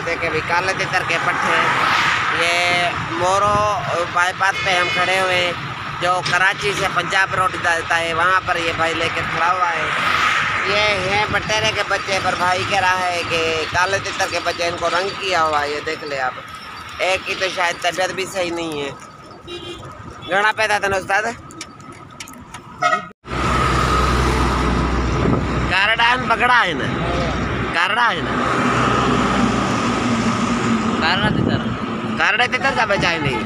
देखे भी काले तितर के पट्टे। ये मोरो बाईपास पे हम खड़े हुए हैं, जो कराची से पंजाब रोड जाता है वहाँ पर ये भाई लेकर खड़ा हुआ है। ये हैं बटेरे के बच्चे, पर भाई कह रहा है कि काले तितर के बच्चे, इनको रंग किया हुआ है। ये देख ले आप, एक की तो शायद तबीयत भी सही नहीं है। घना पैदा था ना उस्ताद, कारडान बगड़ा है ना, कारड़ा है ना, कारड़ा तितर, कारड़ा तितर का बचा है नहीं।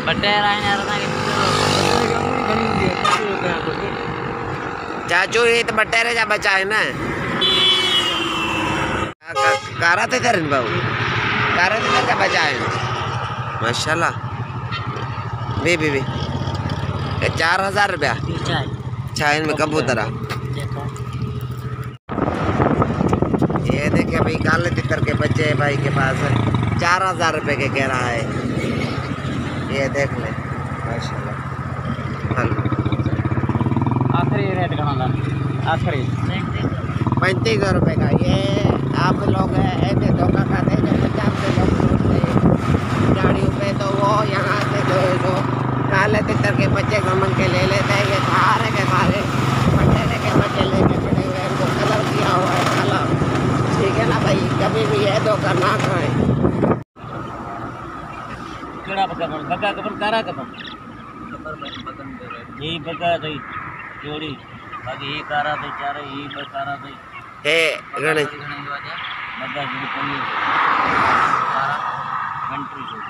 बटेरा चाचू ये तो बटेरे जा बचा है ना। कारा तितर बाबू, कारा तितर का बचा है माशाल्लाह। भी 4000 रुपया चाइन में कबूतरा। ये देखे भाई काले तितर के बच्चे भाई के पास 4000 रुपये के कह रहा है। ये देख ले माशाल्लाह। आखिरी रेट का आखिरी 3500 रुपये का। ये आप लोग ऐसे धोखा खाते हैं, जब पंजाब से लोग ढूंढते हैं गाड़ियों पे, तो वो यहाँ से जो काले तितर के बच्चे घमंड के ले लेते हैं। ये सारे के सारे बटेरे के बच्चे लेके खड़े हुए हैं, उनको कलर किया हुआ है कलर। ठीक है ना भाई, कभी भी ये धोखा ना खाएं। बगा कपन कारा कपन यही बगा दई जोड़ी बाकी ये कारा दई चार ये बकारा दई हे गणे बगा जोड़ी पनी कारा कंट्री जोड़ी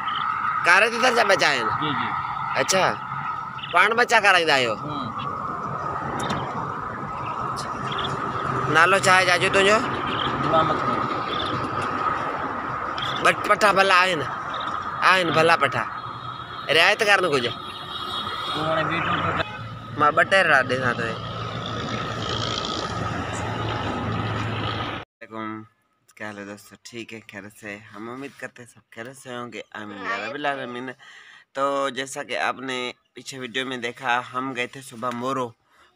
कारे तितर जा बचा है ना। जी जी अच्छा, पान बच्चा करा दायो नालो चाहे जाजू तुझो बट पठा भला आए ना भला पठा रियायत करने को जा मां बटेर रात दे साथ है। क्या हाल है दोस्तों, ठीक है, खैर से हम उम्मीद करते हैं सब खैर से होंगे, आमीन या रब्बिल आलमीन। तो जैसा कि आपने पीछे वीडियो में देखा, हम गए थे सुबह मोरो,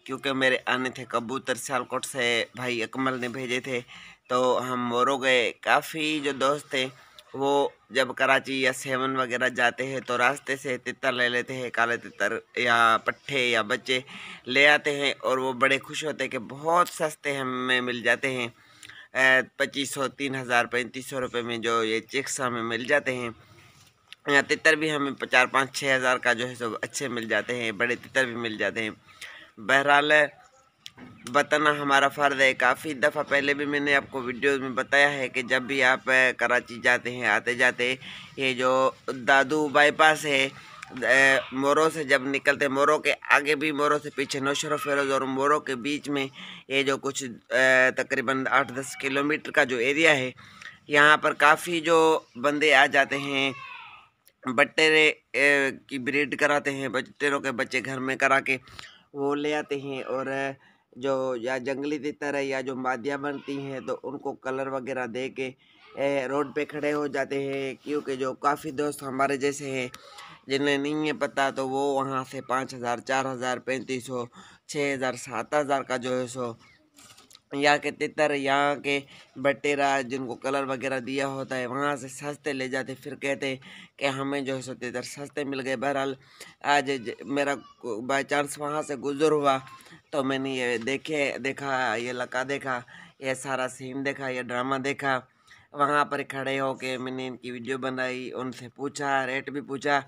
क्योंकि मेरे आने थे कबूतर सियालकोट से, भाई अकमल ने भेजे थे। तो हम मोरो गए। काफ़ी जो दोस्त थे वो जब कराची या सेवन वगैरह जाते हैं तो रास्ते से तितर ले लेते हैं, काले तितर या पट्ठे या बच्चे ले आते हैं, और वो बड़े खुश होते हैं कि बहुत सस्ते हमें मिल जाते हैं। 2500 3000 3500 रुपये में जो ये चिक्स हमें मिल जाते हैं। या तितर भी हमें 4 5 6 हज़ार का जो है सब अच्छे मिल जाते हैं, बड़े तितर भी मिल जाते हैं। बहरहाल बताना हमारा फ़र्ज़ है। काफ़ी दफ़ा पहले भी मैंने आपको वीडियो में बताया है कि जब भी आप कराची जाते हैं आते जाते, ये जो दादू बाईपास है, मोरो से जब निकलते, मोरो के आगे भी, मोरो से पीछे नौशरो फेरोज़ और मोरो के बीच में ये जो कुछ तकरीबन 8-10 किलोमीटर का जो एरिया है, यहाँ पर काफ़ी जो बंदे आ जाते हैं, बटेरे की ब्रीड कराते हैं, बटेरों के बच्चे घर में करा के वो ले आते हैं। और जो या जंगली तितर है या जो मादियाँ बनती हैं तो उनको कलर वगैरह दे के रोड पे खड़े हो जाते हैं। क्योंकि जो काफ़ी दोस्त हमारे जैसे हैं जिन्हें नहीं है पता, तो वो वहाँ से 5000 4000 3500 6000 7000 का जो है सो यहाँ के तितर, यहाँ के बटेरा जिनको कलर वगैरह दिया होता है, वहाँ से सस्ते ले जाते, फिर कहते कि हमें जो है सो तितर सस्ते मिल गए। बहरहाल आज मेरा बाई चांस वहाँ से गुजर हुआ तो मैंने ये देखा ये लका देखा, ये सारा सीन देखा, ये ड्रामा देखा। वहाँ पर खड़े होके मैंने इनकी वीडियो बनाई, उनसे पूछा, रेट भी पूछा।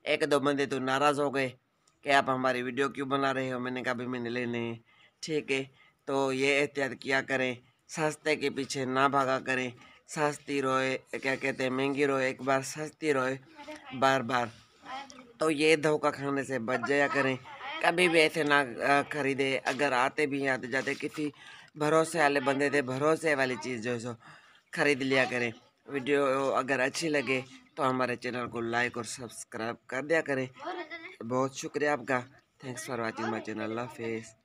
एक दो बंदे तो नाराज़ हो गए कि आप हमारी वीडियो क्यों बना रहे हो। मैंने कहा भी मैंने लेने हैं, ठीक है। तो ये एहतियात किया करें, सस्ते के पीछे ना भागा करें। सस्ती रोए, क्या कहते हैं, महंगी रोए एक बार, सस्ती रोए बार बार। तो ये धोखा खाने से बच जाया करें, कभी भी ऐसे ना खरीदे। अगर आते भी आते जाते किसी भरोसे वाले बंदे थे, भरोसे वाली चीज़ जो है सो खरीद लिया करें। वीडियो अगर अच्छी लगे तो हमारे चैनल को लाइक और सब्सक्राइब कर दिया करें। बहुत शुक्रिया आपका। Thanks for watching my channel. Allah हाफिज़।